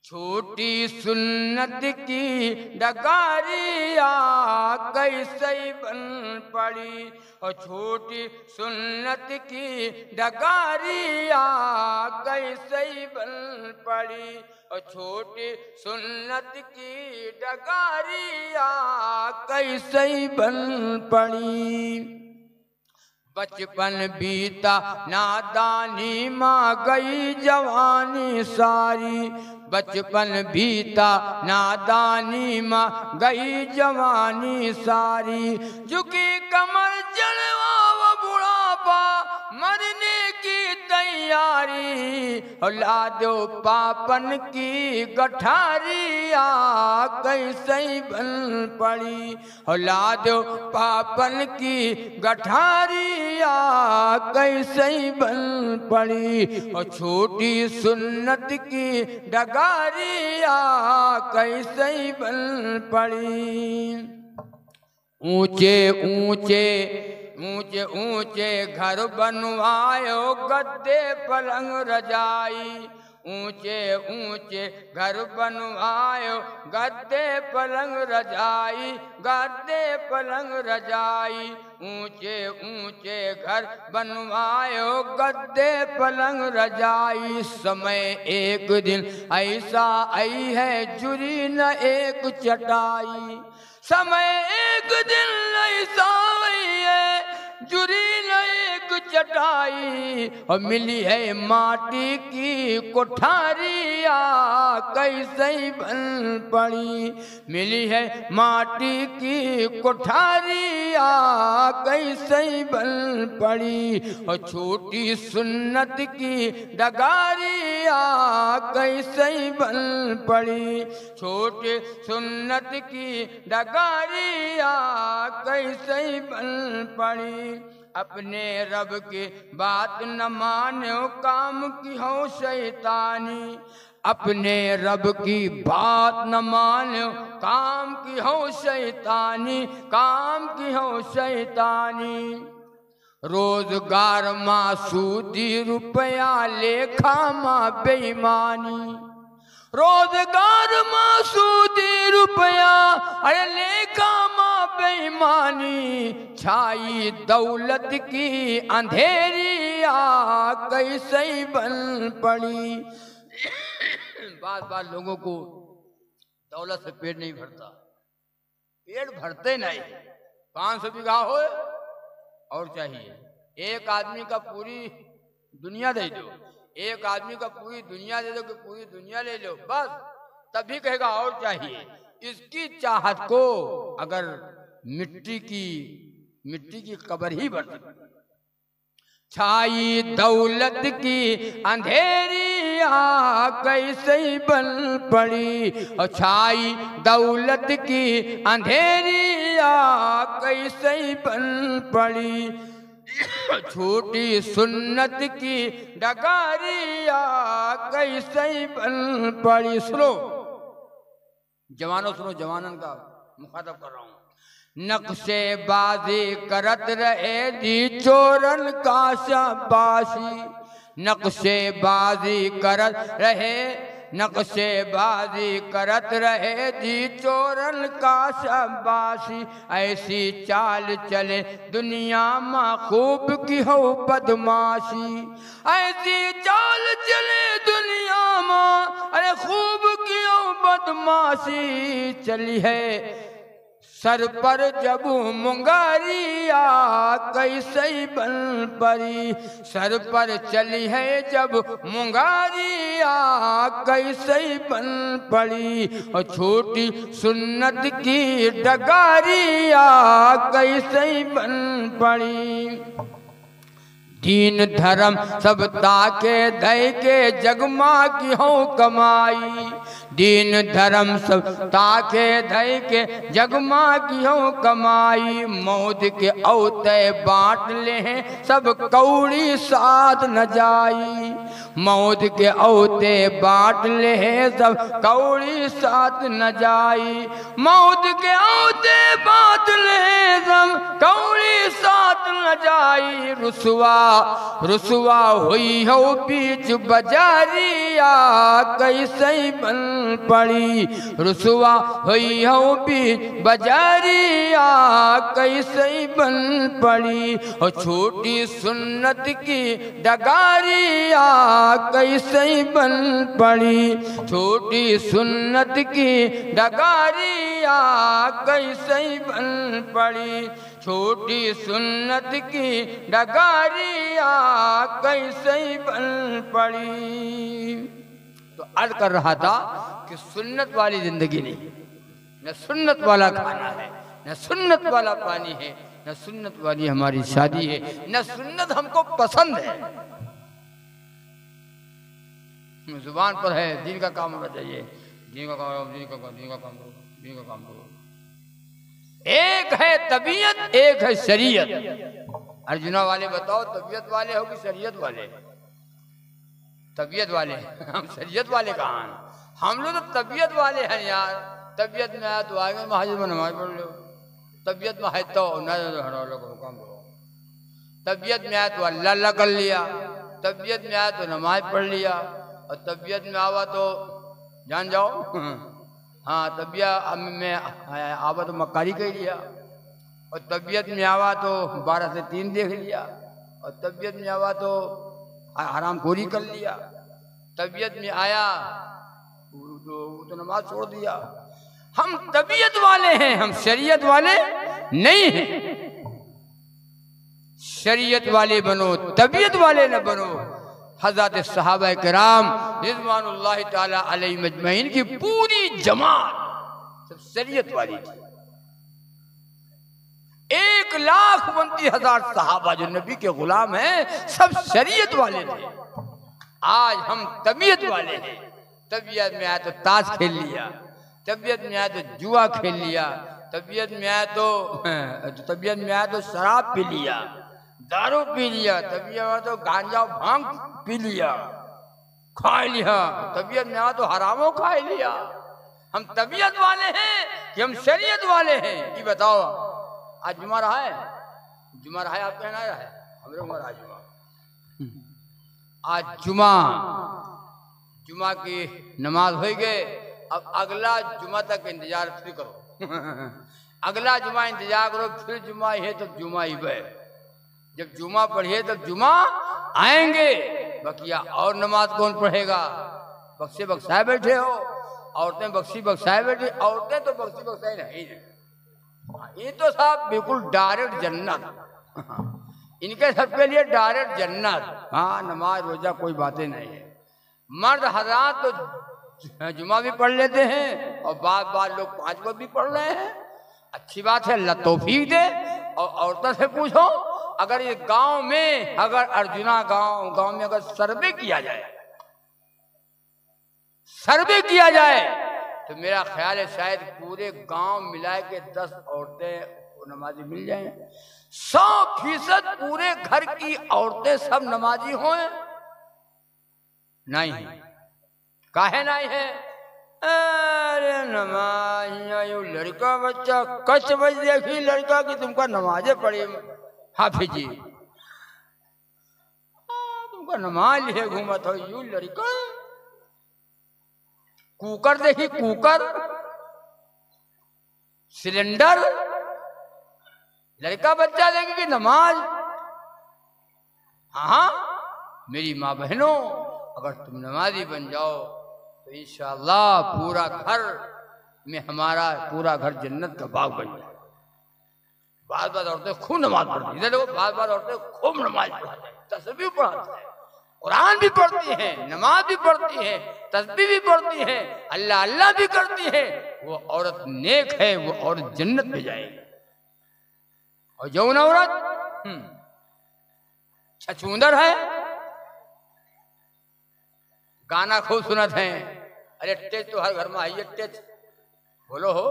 छोटी सुन्नत की डगारिया कैसे बन पड़ी, और छोटी सुन्नत की डगारिया कैसे बन पड़ी, और छोटी सुन्नत की डगारिया कैसे बन पड़ी। बचपन बीता नादानी माँ गई जवानी सारी, बचपन बीता नादानी माँ गई जवानी सारी, झुकी कमर जलवा वो बुढ़ापा मरने की तैयारी, और ला दो पापन की गठारिया कैसे बन पड़ी, और ला दो पापन की गठारिया कैसे बन पड़ी, और छोटी सुन्नत की डगारिया कैसे बन पड़ी। ऊंचे ऊंचे ऊंचे ऊंचे घर बनवायो गद्दे पलंग रजाई, ऊंचे ऊंचे घर बनवायो गद्दे पलंग रजाई, गद्दे पलंग रजाई, ऊंचे ऊंचे घर बनवायो गद्दे पलंग रजाई। समय एक दिन ऐसा आई है जुरी न एक चटाई, समय एक दिन ऐसा आई है जुरी न एक चटाई, और मिली है माटी की कोठारिया कैसे बन पड़ी, मिली है माटी की कोठारिया कैसे बन पड़ी, और छोटी सुन्नत की डगारिया कैसे बन पड़ी, छोटे सुन्नत की डगारिया कैसे बन पड़ी। अपने रब की बात न मानो काम की हो शैतानी, अपने रब की बात न मानो काम की हो शैतानी, काम की हो शैतानी। रोजगार मासूदी रुपया लेखा माँ बेईमानी, रोजगार मासूदी रुपया अरे लेखा माँ बेईमानी, छाई दौलत की अंधेरिया कैसे बन पड़ी। बार बार लोगों को दौलत से पेट नहीं भरता, पेट भरते नहीं। 500 बीघा हो और चाहिए, एक आदमी का पूरी दुनिया दे दो, एक आदमी का पूरी दुनिया दे दो कि पूरी दुनिया ले लो, बस तभी कहेगा और चाहिए। इसकी चाहत को अगर मिट्टी की कब्र ही भर दी। छाई दौलत की अंधेरिया कैसे बन पड़ी, और छाई दौलत की अंधेरिया कैसे बन पड़ी, छोटी सुन्नत की डगारिया कैसे बन पड़ी। सुनो जवानों, सुनो जवानन का मुखातब कर रहा हूँ। नक्शेबाजी करत रहे दी चोरन का शाबाशी, नक्शेबाजी करत रहे, नक्शेबाजी करत रहे दी चोरन का शाबाशी, ऐसी चाल चले दुनिया में खूब की हो बदमाशी, ऐसी चाल चले दुनिया में अरे खूब की हो बदमाशी। चली है सर पर जब मुंगारिया कैसे बन पड़ी, सर पर चली है जब मुंगारिया कैसे बन पड़ी, और छोटी सुन्नत की डगारिया कैसे बन पड़ी। दीन धर्म सब ताके दई के जगमा की हो कमाई, दीन धर्म सब ताके दई के जगमा की हो कमाई, मौत के औते बांट ले हैं सब कौड़ी साथ न जाई, मौत के औते बांट ले हैं सब कौड़ी साथ न जाई, मौत के औते बांट ले सब कौड़ी साथ न न जाई रुसवा, रुसवा हुई हो बीच बाजारिया कैसे बन पड़ी, रुसवा हुई हो बीच बाजारिया कैसे बन पड़ी। और छोटी सुन्नत की डगारिया कैसे बन पड़ी, छोटी सुन्नत की डगारिया कैसे बन पड़ी, छोटी सुन्नत की डगारिया कैसे बन पड़ी। तो अर्ज कर रहा था कि सुन्नत वाली जिंदगी नहीं, न सुन्नत वाला खाना है, न सुन्नत वाला पानी है, न सुन्नत वाली हमारी शादी है, न सुन्नत हमको पसंद है। जुबान पर है दीन का काम होना चाहिए, दीन का काम, दीन का काम, दीन का काम करो, दीन का काम करो। एक है तबीयत, एक है शरीयत। अर्जुना वाले बताओ तबीयत वाले हो कि शरीयत वाले? तबीयत वाले। हम शरीयत वाले कहाँ हैं? हम लोग तो तबीयत वाले हैं यार। तबीयत में आया तो आगे महाजिद में नमाज पढ़ लो, तबीयत में है तो काम करो, तबीयत में आया तो अल्लाह अल्लाह कर लिया, तबीयत में आया तो नमाज पढ़ लिया, और तबीयत में आवा तो जान जाओ हाँ तबीयत में आवा तो मक्कारी कर लिया, और तबीयत में आवा तो 12 से 3 देख लिया, और तबीयत में आवा तो हरामखोरी कर लिया, तबीयत में आया तो नमाज छोड़ दिया। हम तबीयत वाले हैं, हम शरीयत वाले नहीं हैं। शरीयत वाले बनो, तबीयत वाले न बनो। हज़रत सहाबा किराम रिज़वानुल्लाहि ताला अलैहिम अजमईन की पूरी जमात सब शरीयत वाली थी। 1,32,000 सहाबा जो नबी के गुलाम हैं सब शरीयत वाले थे। आज हम तबीयत वाले हैं। तबीयत में आया तो ताश खेल लिया, तबीयत में आया तो जुआ खेल लिया, तबीयत में आया तो शराब पी लिया, दारू पी लिया, तबीयत में तो गांजा भांग पी लिया, खा लिया, तबीयत में आया तो हरामों खा लिया। हम तबीयत वाले हैं कि हम शरीयत वाले हैं? ये बताओ। आज जुमा रहा है, जुमा रहा है, आप कहना रहा है, हमरे उम्र आज जुमा, आज जुमा, जुमा की नमाज हो गए। अब अगला जुमा तक इंतजार फिर करो अगला जुमा इंतजार करो, फिर जुमा है तो जुमा ही बे, जब जुमा पढ़िए तब जुमा आएंगे। बकिया और नमाज कौन पढ़ेगा? बक्से बक्साए बैठे हो, औरतें बक्सी बक्साए बैठी, औरतें तो बक्सी बक्साए नहीं, ये तो साहब बिल्कुल डायरेक्ट जन्नत इनके सबके लिए डायरेक्ट जन्नत। हाँ नमाज रोजा कोई बातें नहीं है। मर्द हज़रात तो जुमा भी पढ़ लेते हैं और बाद लोग 5 वक्त भी पढ़ रहे हैं। अच्छी बात है, अल्लाह तौफीक दे। और औरतों से पूछो, अगर ये गांव में, अगर अर्जुना गांव में अगर सर्वे किया जाए, सर्वे किया जाए तो मेरा ख्याल है शायद पूरे गांव मिला के 10 औरतें नमाजी मिल जाएं। 100% पूरे घर की औरतें सब नमाजी हों? नहीं, काहे नहीं है? अरे नमाज लड़का बच्चा कच बज देखी लड़का की तुमका नमाजे पढ़ी हाफिजी, तुमका नमाज लिए घूमत हो यू लड़का। कुकर देखी, कुकर, सिलेंडर, लड़का बच्चा देखेगी नमाज। हाँ मेरी माँ बहनों, अगर तुम नमाजी बन जाओ तो इंशाअल्लाह पूरा घर में हमारा पूरा घर जन्नत का बाग बन जाए। बार औरतें खूब नमाज पढ़ती हैं, देखो बार औरतें खूब नमाज पढ़ती हैं, तस्बीह पढ़ती हैं, कुरान भी पढ़ती हैं, नमाज भी पढ़ती हैं, तस्बीह भी पढ़ती हैं, अल्लाह अल्लाह भी करती है। वो औरत नेक है, वो औरत जन्नत में जाएगी। और जो औरत छछूंदर है, गाना खूब सुनत है, अरे टेच तो हर घर में आई है, टेच बोलो हो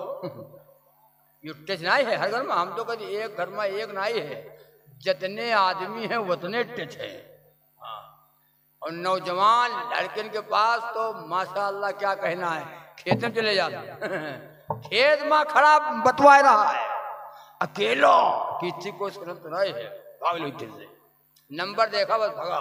ये टेच नहीं है हर घर में। हम तो कभी एक घर में एक नहीं है, जितने आदमी हैं उतने टेच है। और नौजवान लड़किन के पास तो माशाअल्लाह क्या कहना है, खेत में चले जाते खेत में खड़ा बतवा रहा है, अकेलो किसी को सुनत नहीं है। भाग लो इतने से, नंबर देखा बस भगा।